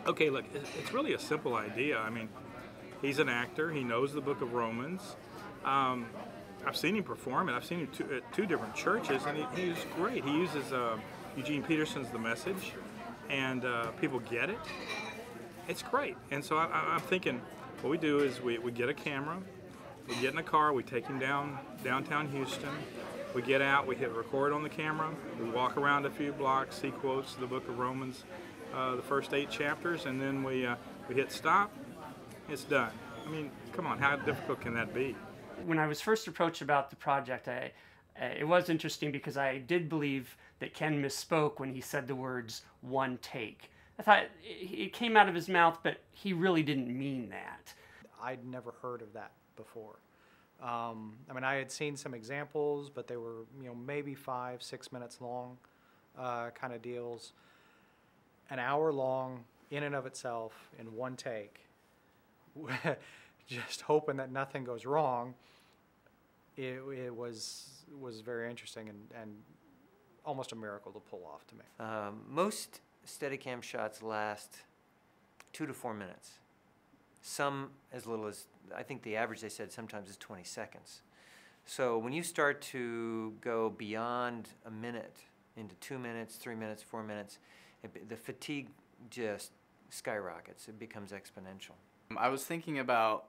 Okay, look, it's really a simple idea. I mean, he's an actor. He knows the Book of Romans. Um, I've seen him perform, and I've seen him at two different churches, and he's great. He uses Eugene Peterson's The Message, and people get it. It's great. And so I'm thinking, what we do is we get a camera, we get in a car, we take him downtown Houston, we get out, we hit record on the camera, we walk around a few blocks, see quotes of the Book of Romans, the first 8 chapters, and then we hit stop. It's done. I mean, come on, how difficult can that be? When I was first approached about the project, it was interesting because I did believe that Ken misspoke when he said the words "one take." I thought it came out of his mouth, but he really didn't mean that. I'd never heard of that before. I mean, I had seen some examples, but they were, maybe 5-6 minutes long kind of deals. An hour long in and of itself in one take, just hoping that nothing goes wrong. It was very interesting and almost a miracle to pull off to me. Most Steadicam shots last 2 to 4 minutes. Some as little as, I think the average they said sometimes is 20 seconds. So when you start to go beyond a minute into 2 minutes, 3 minutes, 4 minutes, the fatigue just skyrockets. It becomes exponential. I was thinking about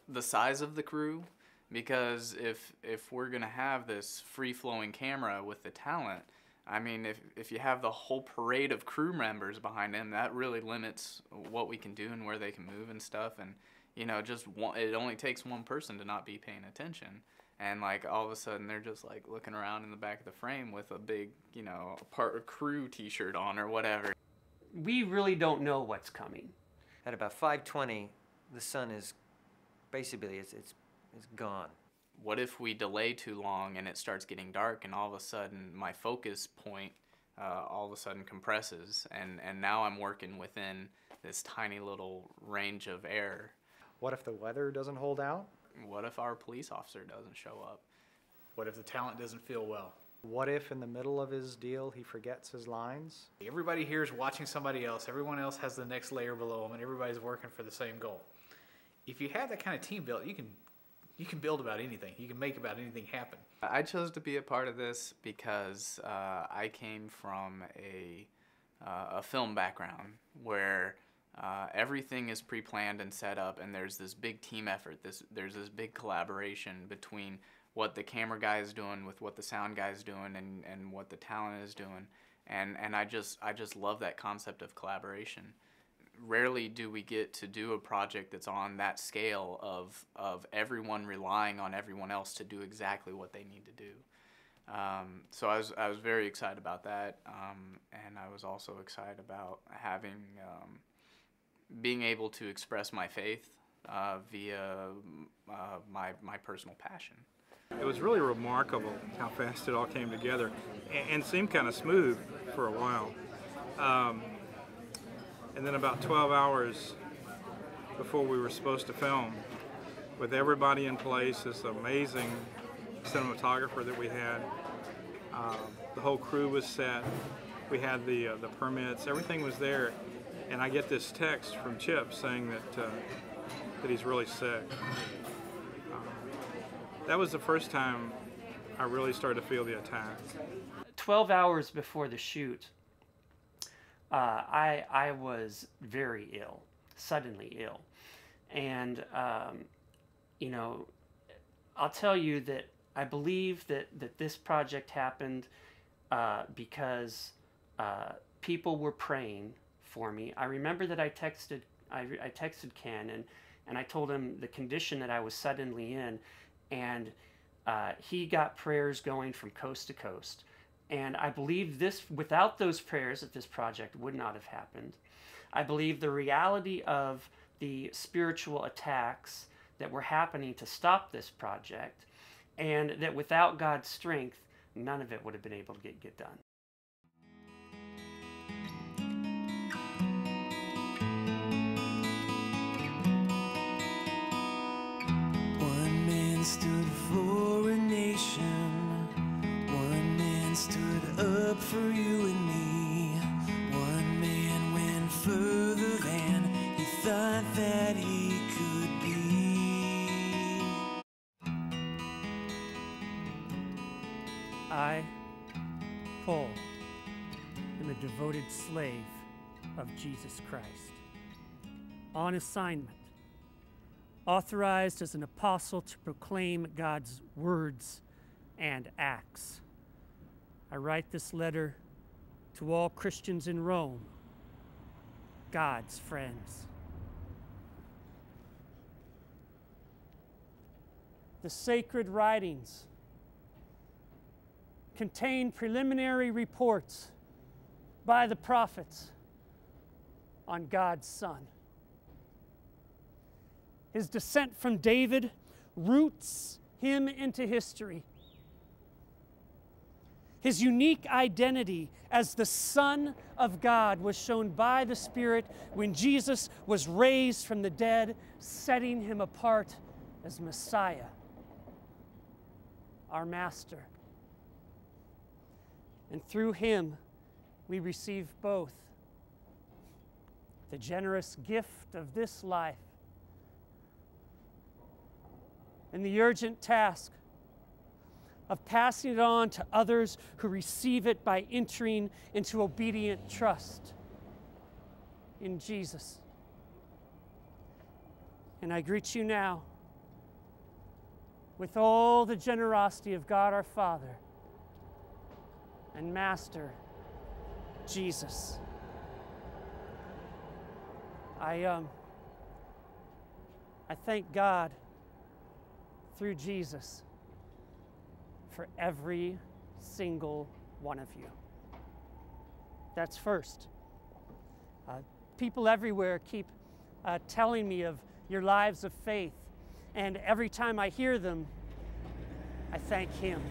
the size of the crew, because if we're gonna have this free-flowing camera with the talent, I mean, if you have the whole parade of crew members behind them, that really limits what we can do and where they can move and stuff. And just it only takes one person to not be paying attention, and like all of a sudden they're just like looking around in the back of the frame with a big part of crew T-shirt on or whatever. We really don't know what's coming. At about 5:20, the sun is basically it's gone. What if we delay too long and it starts getting dark, and all of a sudden my focus point all of a sudden compresses, and now I'm working within this tiny little range of error. What if the weather doesn't hold out? What if our police officer doesn't show up? What if the talent doesn't feel well? What if in the middle of his deal he forgets his lines? Everybody here is watching somebody else. Everyone else has the next layer below them, and everybody's working for the same goal. If you have that kind of team built, you can build about anything. You can make about anything happen. I chose to be a part of this because I came from a film background where everything is pre-planned and set up, and there's this big team effort. There's this big collaboration between what the camera guy is doing with what the sound guy is doing and what the talent is doing. And I just love that concept of collaboration. Rarely do we get to do a project that's on that scale of everyone relying on everyone else to do exactly what they need to do. So I was very excited about that, and I was also excited about having being able to express my faith via my personal passion. It was really remarkable how fast it all came together, and seemed kind of smooth for a while. And then about 12 hours before we were supposed to film, with everybody in place, this amazing cinematographer that we had, the whole crew was set, we had the permits, everything was there, and I get this text from Chip saying that he's really sick. That was the first time I really started to feel the attack. 12 hours before the shoot, I was very ill, suddenly ill. And, I'll tell you that I believe that this project happened because people were praying for me. I remember that I texted Ken and I told him the condition that I was suddenly in, and he got prayers going from coast to coast. And I believe without those prayers, that this project would not have happened. I believe the reality of the spiritual attacks that were happening to stop this project, and that without God's strength, none of it would have been able to get done. One man stood for a nation. One man stood up for you and me. One man went further than that he could be. I, Paul, am a devoted slave of Jesus Christ, on assignment, authorized as an apostle to proclaim God's words and acts. I write this letter to all Christians in Rome, God's friends. The sacred writings contain preliminary reports by the prophets on God's Son. His descent from David roots him into history. His unique identity as the Son of God was shown by the Spirit when Jesus was raised from the dead, setting him apart as Messiah, our Master. And through him, we receive both the generous gift of this life and the urgent task of passing it on to others who receive it by entering into obedient trust in Jesus. And I greet you now with all the generosity of God our Father and Master, Jesus. I thank God through Jesus for every single one of you. That's first. People everywhere keep telling me of your lives of faith, and every time I hear them, I thank Him.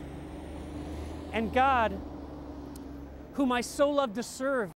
And God, whom I so love to serve,